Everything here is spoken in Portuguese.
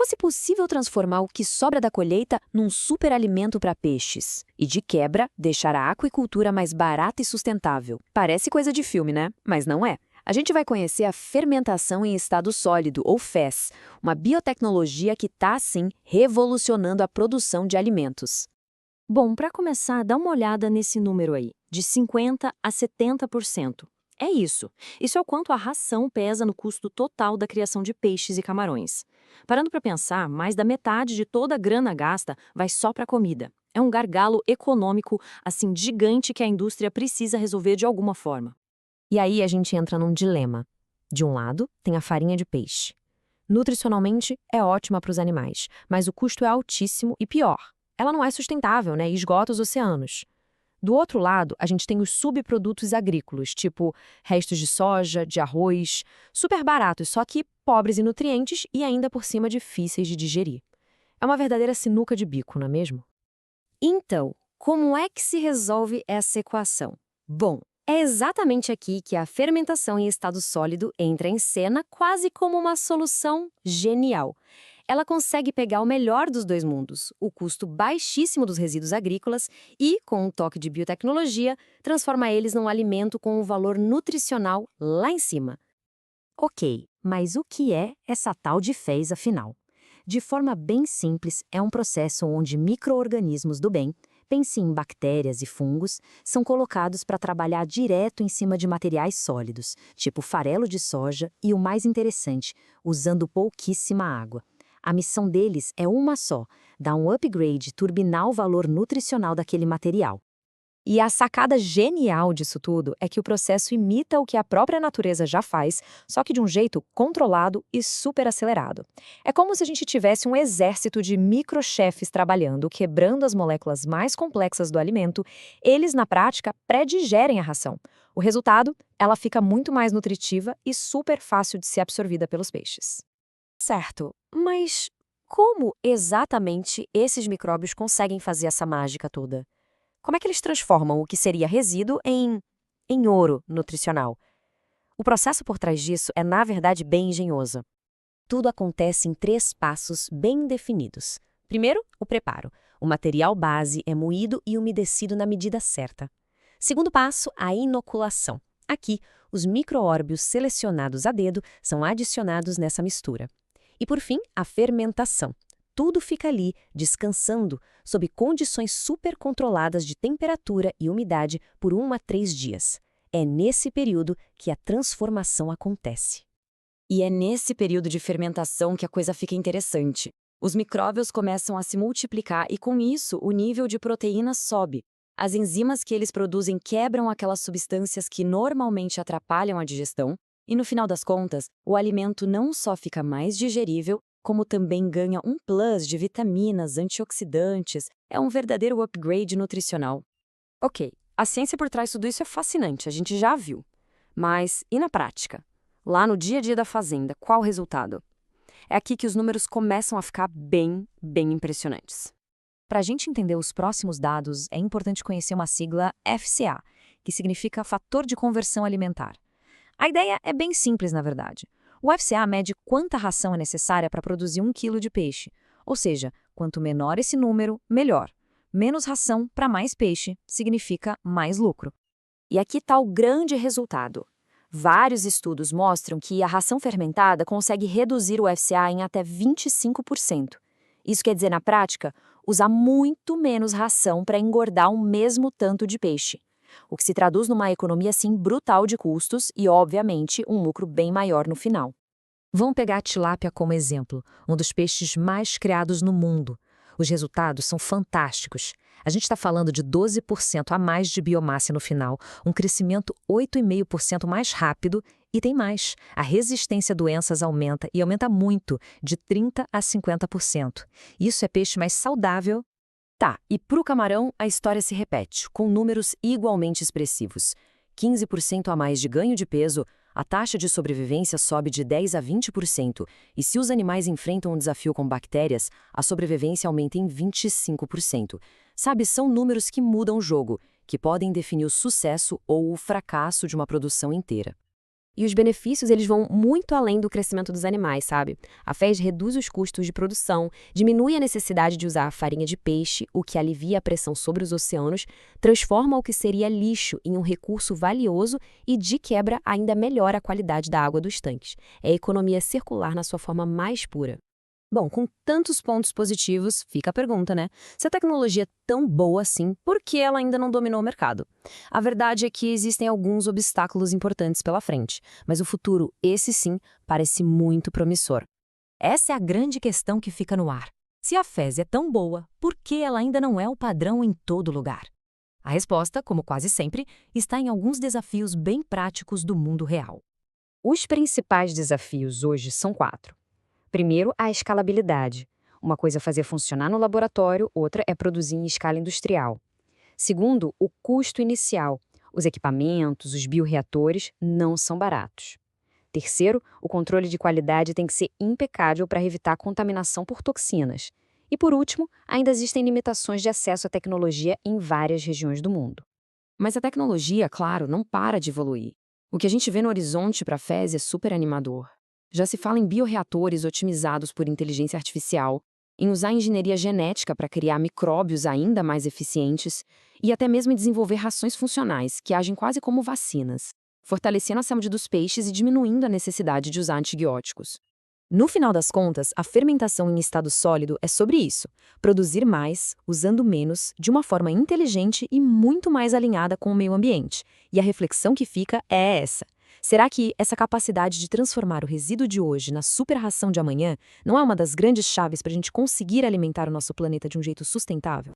fosse possível transformar o que sobra da colheita num superalimento para peixes? E de quebra, deixar a aquicultura mais barata e sustentável. Parece coisa de filme, né? Mas não é. A gente vai conhecer a fermentação em estado sólido, ou FES, uma biotecnologia que está, sim, revolucionando a produção de alimentos. Bom, para começar, dá uma olhada nesse número aí, de 50 a 70%. É isso. Isso é o quanto a ração pesa no custo total da criação de peixes e camarões. Parando para pensar, mais da metade de toda a grana gasta vai só para comida. É um gargalo econômico, assim, gigante que a indústria precisa resolver de alguma forma. E aí a gente entra num dilema. De um lado, tem a farinha de peixe. Nutricionalmente, é ótima para os animais, mas o custo é altíssimo e pior. Ela não é sustentável, né? E esgota os oceanos. Do outro lado, a gente tem os subprodutos agrícolas, tipo restos de soja, de arroz, super baratos, só que pobres em nutrientes e ainda por cima difíceis de digerir. É uma verdadeira sinuca de bico, não é mesmo? Então, como é que se resolve essa equação? Bom, é exatamente aqui que a fermentação em estado sólido entra em cena quase como uma solução genial. Ela consegue pegar o melhor dos dois mundos, o custo baixíssimo dos resíduos agrícolas e, com um toque de biotecnologia, transforma eles num alimento com um valor nutricional lá em cima. Ok, mas o que é essa tal de FES afinal? De forma bem simples, é um processo onde micro-organismos do bem, pense em bactérias e fungos, são colocados para trabalhar direto em cima de materiais sólidos, tipo farelo de soja e, o mais interessante, usando pouquíssima água. A missão deles é uma só: dar um upgrade, turbinar o valor nutricional daquele material. E a sacada genial disso tudo é que o processo imita o que a própria natureza já faz, só que de um jeito controlado e super acelerado. É como se a gente tivesse um exército de microchefes trabalhando, quebrando as moléculas mais complexas do alimento. Eles, na prática, pré-digerem a ração. O resultado? Ela fica muito mais nutritiva e super fácil de ser absorvida pelos peixes. Certo, mas como exatamente esses micróbios conseguem fazer essa mágica toda? Como é que eles transformam o que seria resíduo em ouro nutricional? O processo por trás disso é, na verdade, bem engenhoso. Tudo acontece em 3 passos bem definidos. Primeiro, o preparo. O material base é moído e umedecido na medida certa. Segundo passo, a inoculação. Aqui, os micro-órbios selecionados a dedo são adicionados nessa mistura. E por fim, a fermentação. Tudo fica ali, descansando, sob condições super controladas de temperatura e umidade por 1 a 3 dias. É nesse período que a transformação acontece. E é nesse período de fermentação que a coisa fica interessante. Os micróbios começam a se multiplicar e, com isso, o nível de proteína sobe. As enzimas que eles produzem quebram aquelas substâncias que normalmente atrapalham a digestão, e, no final das contas, o alimento não só fica mais digerível, como também ganha um plus de vitaminas, antioxidantes. É um verdadeiro upgrade nutricional. Ok, a ciência por trás de tudo isso é fascinante, a gente já viu. Mas e na prática? Lá no dia a dia da fazenda, qual o resultado? É aqui que os números começam a ficar bem impressionantes. Para a gente entender os próximos dados, é importante conhecer uma sigla FCA, que significa Fator de Conversão Alimentar. A ideia é bem simples, na verdade. O FCA mede quanta ração é necessária para produzir 1 quilo de peixe. Ou seja, quanto menor esse número, melhor. Menos ração para mais peixe significa mais lucro. E aqui está o grande resultado. Vários estudos mostram que a ração fermentada consegue reduzir o FCA em até 25%. Isso quer dizer, na prática, usar muito menos ração para engordar o mesmo tanto de peixe. O que se traduz numa economia, assim, brutal de custos e, obviamente, um lucro bem maior no final. Vamos pegar a tilápia como exemplo, um dos peixes mais criados no mundo. Os resultados são fantásticos. A gente está falando de 12% a mais de biomassa no final, um crescimento 8,5% mais rápido e tem mais. A resistência a doenças aumenta e aumenta muito, de 30% a 50%. Isso é peixe mais saudável. Tá, e para o camarão, a história se repete, com números igualmente expressivos. 15% a mais de ganho de peso, a taxa de sobrevivência sobe de 10% a 20%, e se os animais enfrentam um desafio com bactérias, a sobrevivência aumenta em 25%. Sabe, são números que mudam o jogo, que podem definir o sucesso ou o fracasso de uma produção inteira. E os benefícios, eles vão muito além do crescimento dos animais, sabe? A FES reduz os custos de produção, diminui a necessidade de usar farinha de peixe, o que alivia a pressão sobre os oceanos, transforma o que seria lixo em um recurso valioso e, de quebra, ainda melhora a qualidade da água dos tanques. É a economia circular na sua forma mais pura. Bom, com tantos pontos positivos, fica a pergunta, né? Se a tecnologia é tão boa assim, por que ela ainda não dominou o mercado? A verdade é que existem alguns obstáculos importantes pela frente, mas o futuro, esse sim, parece muito promissor. Essa é a grande questão que fica no ar. Se a FES é tão boa, por que ela ainda não é o padrão em todo lugar? A resposta, como quase sempre, está em alguns desafios bem práticos do mundo real. Os principais desafios hoje são 4. Primeiro, a escalabilidade. Uma coisa é fazer funcionar no laboratório, outra é produzir em escala industrial. Segundo, o custo inicial. Os equipamentos, os bioreatores não são baratos. Terceiro, o controle de qualidade tem que ser impecável para evitar contaminação por toxinas. E por último, ainda existem limitações de acesso à tecnologia em várias regiões do mundo. Mas a tecnologia, claro, não para de evoluir. O que a gente vê no horizonte para a FES é super animador. Já se fala em bioreatores otimizados por inteligência artificial, em usar engenharia genética para criar micróbios ainda mais eficientes e até mesmo em desenvolver rações funcionais que agem quase como vacinas, fortalecendo a saúde dos peixes e diminuindo a necessidade de usar antibióticos. No final das contas, a fermentação em estado sólido é sobre isso: produzir mais, usando menos, de uma forma inteligente e muito mais alinhada com o meio ambiente. E a reflexão que fica é essa. Será que essa capacidade de transformar o resíduo de hoje na superração de amanhã não é uma das grandes chaves para a gente conseguir alimentar o nosso planeta de um jeito sustentável?